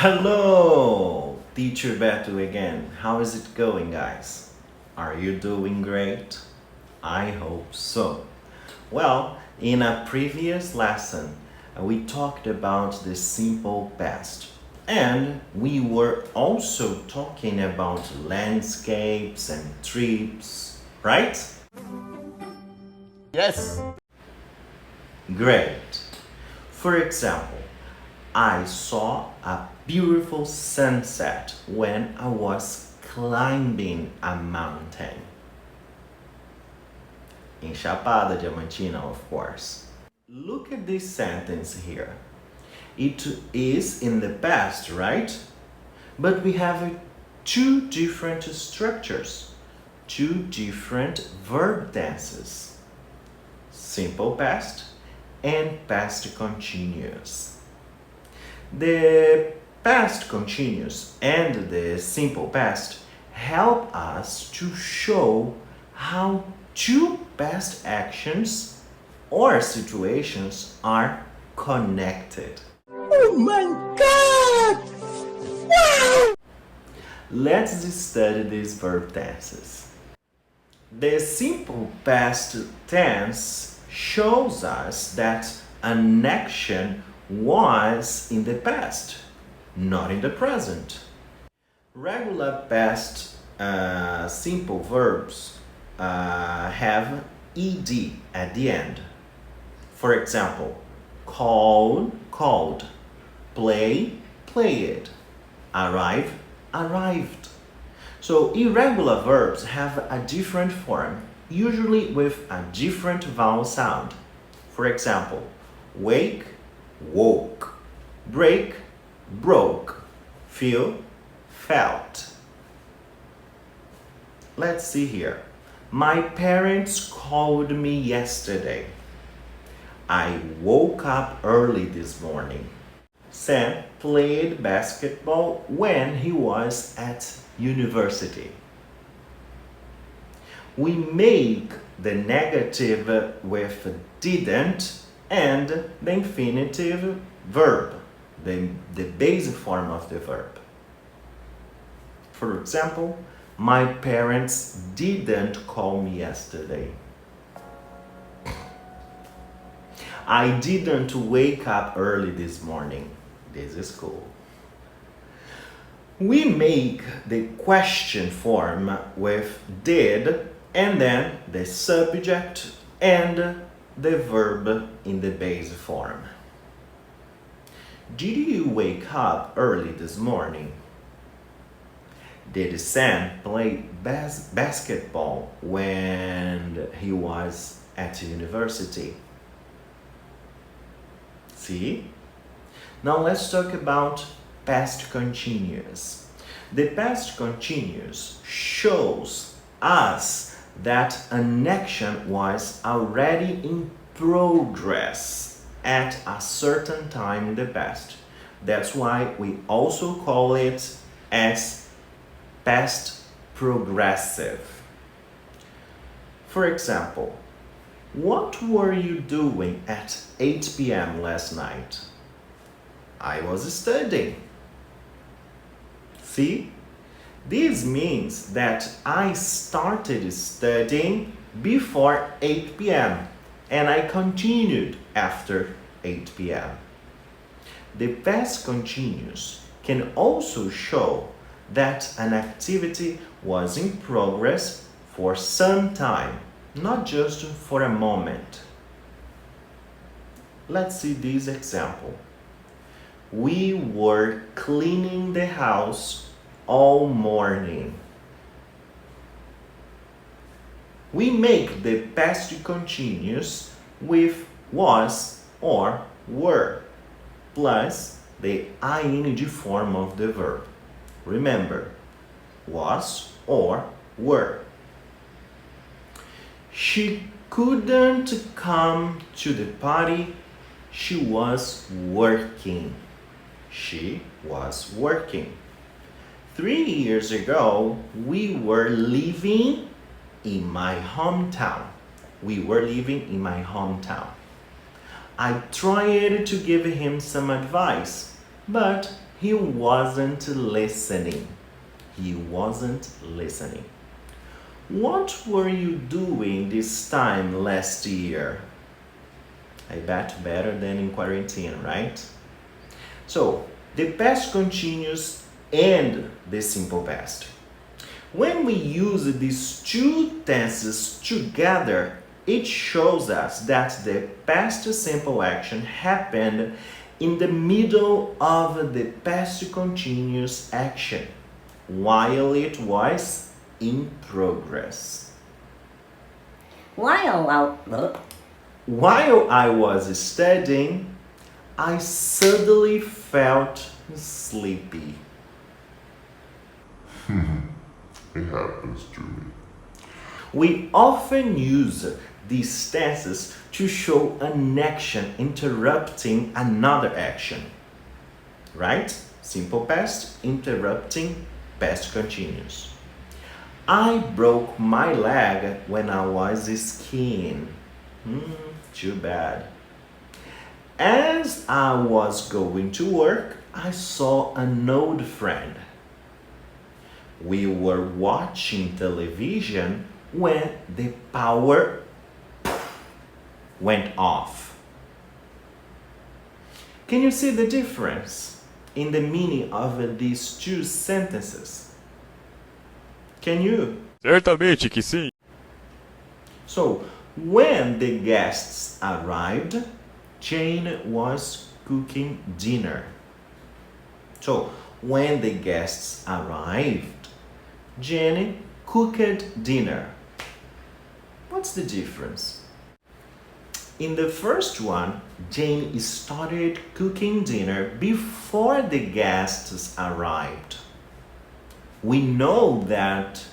Hello, teacher Beto again. How is it going, guys? Are you doing great? I hope so. Well, in a previous lesson, we talked about the simple past. And we were also talking about landscapes and trips, right? Yes. Great. For example, I saw a beautiful sunset when I was climbing a mountain. In Chapada Diamantina, of course. Look at this sentence here. It is in the past, right? But we have two different structures, two different verb tenses. Simple past and past continuous. The past continuous and the simple past help us to show how two past actions or situations are connected. Oh my God! Wow! Let's study these verb tenses. The simple past tense shows us that an action was in the past, not in the present. Regular past simple verbs have ed at the end. For example, call, called, play, played, arrive, arrived. So irregular verbs have a different form, usually with a different vowel sound. For example, wake, woke, break, broke, feel, felt. Let's see here. My parents called me yesterday. I woke up early this morning. Sam played basketball when he was at university. We make the negative with didn't and the infinitive verb, the base form of the verb. For example, my parents didn't call me yesterday. I didn't wake up early this morning. This is cool. We make the question form with did and then the subject and the verb in the base form. Did you wake up early this morning? Did Sam play basketball when he was at university? See? Now let's talk about past continuous. The past continuous shows us that an action was already in progress at a certain time in the past. That's why we also call it as past progressive. For example, what were you doing at 8 p.m. last night? I was studying. See? This means that I started studying before 8 p.m. and I continued after 8 p.m. The past continuous can also show that an activity was in progress for some time, not just for a moment. Let's see this example. We were cleaning the house all morning. We make the past continuous with was or were, plus the ing form of the verb. Remember, was or were. She couldn't come to the party. She was working. She was working. 3 years ago, we were living in my hometown. We were living in my hometown. I tried to give him some advice, but He wasn't listening. He wasn't listening. What were you doing this time last year? I bet better than in quarantine, right? So, the past continuous and the simple past. When we use these two tenses together, it shows us that the past simple action happened in the middle of the past continuous action while it was in progress. While While I was studying, I suddenly felt sleepy. It happens to me. We often use these tenses to show an action interrupting another action, right? Simple past interrupting past continuous. I broke my leg when I was skiing. Too bad. As I was going to work, I saw an old friend. We were watching television when the power went off. Can you see the difference in the meaning of these two sentences? Can you? Certamente que sim. So, when the guests arrived, Jane was cooking dinner. So, when the guests arrived, Jane cooked dinner. What's the difference? In the first one, Jane started cooking dinner before the guests arrived. We know that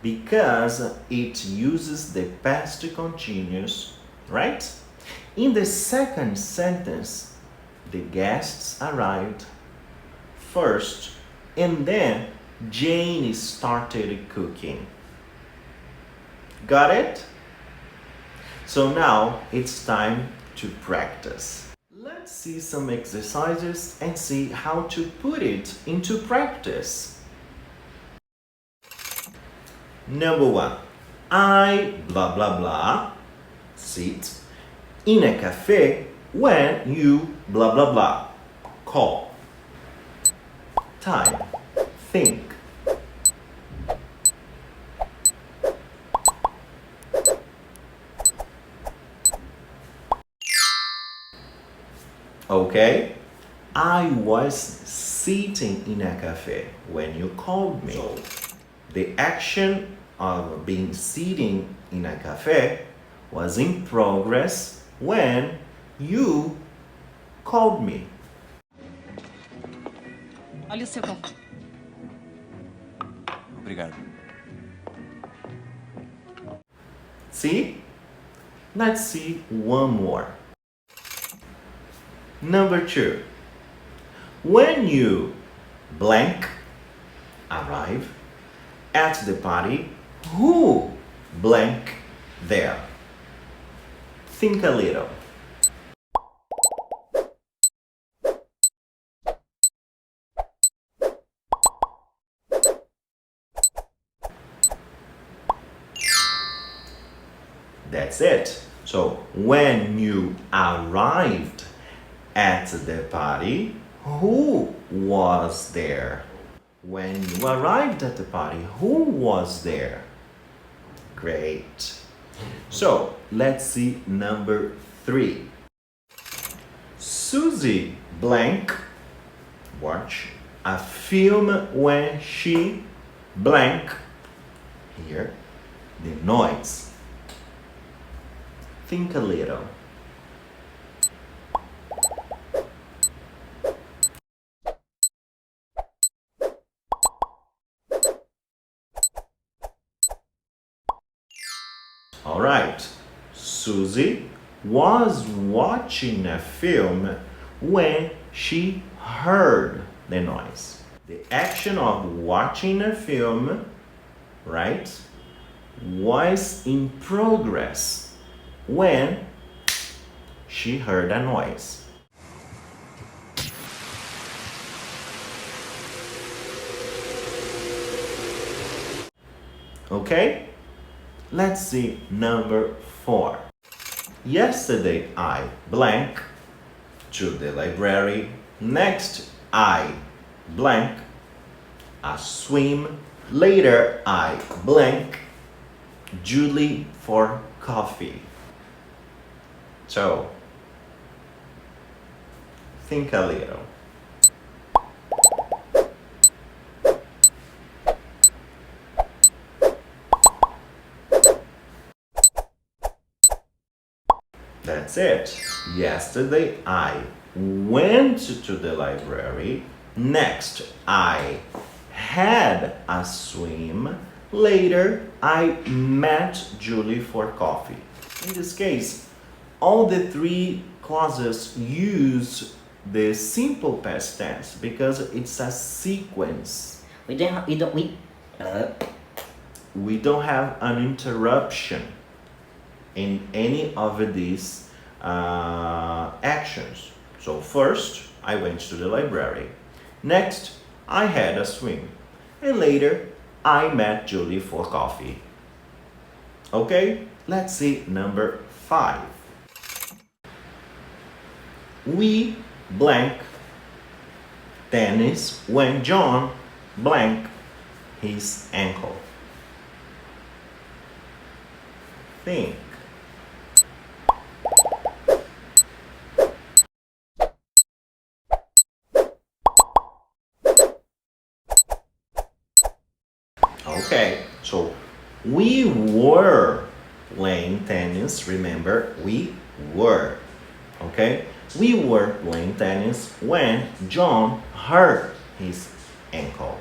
because it uses the past continuous, right? In the second sentence, the guests arrived first and then Jane started cooking. Got it? So now it's time to practice. Let's see some exercises and see how to put it into practice. Number 1. I blah blah blah sit in a cafe when you blah blah blah call. Time. Think. Okay? I was sitting in a cafe when you called me. So, the action of being sitting in a cafe was in progress when you called me. Olha o seu café. Obrigado. See? Let's see one more. Number 2. When you blank arrive at the party, who blank there? Think a little. That's it. So when you arrived at the party, who was there? When you arrived at the party, who was there? Great. So let's see number 3. Susie blank watch a film when she blank here the noise. Think a little. All right. Susie was watching a film when she heard the noise. The action of watching a film, right, was in progress when she heard a noise. Okay? Let's see number 4. Yesterday I blank to the library. Next I blank a swim. Later I blank Julie for coffee. So think a little. That's it. Yesterday I went to the library. Next I had a swim. Later I met Julie for coffee. In this case, all the 3 clauses use the simple past tense because it's a sequence. We don't We don't have an interruption in any of these actions. So first, I went to the library. Next, I had a swim. And later, I met Julie for coffee. Okay, let's see number 5. We blank tennis when John blank his ankle. Think. Okay, so we were playing tennis. Remember, we were. Okay, we were playing tennis when John hurt his ankle.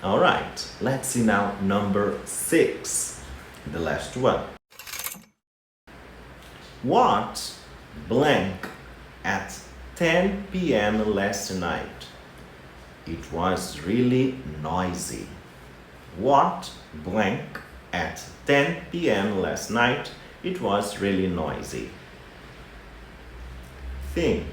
All right, let's see now number 6, the last one. What blank at 10 p.m. last night? It was really noisy. What blank at 10 p.m. last night? It was really noisy. Think.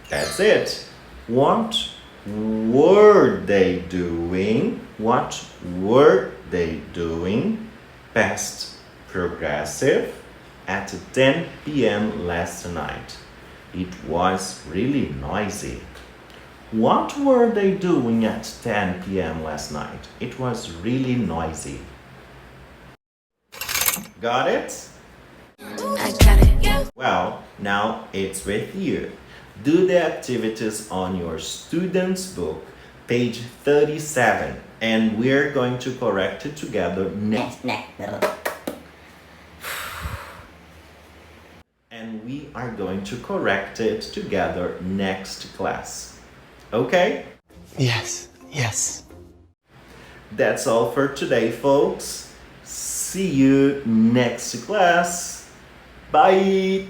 That's it. What were they doing? What were they doing? Past progressive at 10 p.m. last night. It was really noisy. What were they doing at 10 p.m. last night? It was really noisy. Got it? I got it. Well, now it's with you. Do the activities on your student's book, page 37, and we're going to correct it together next. And we are going to correct it together next class. Okay? Yes, yes. That's all for today, folks. See you next class. Bye!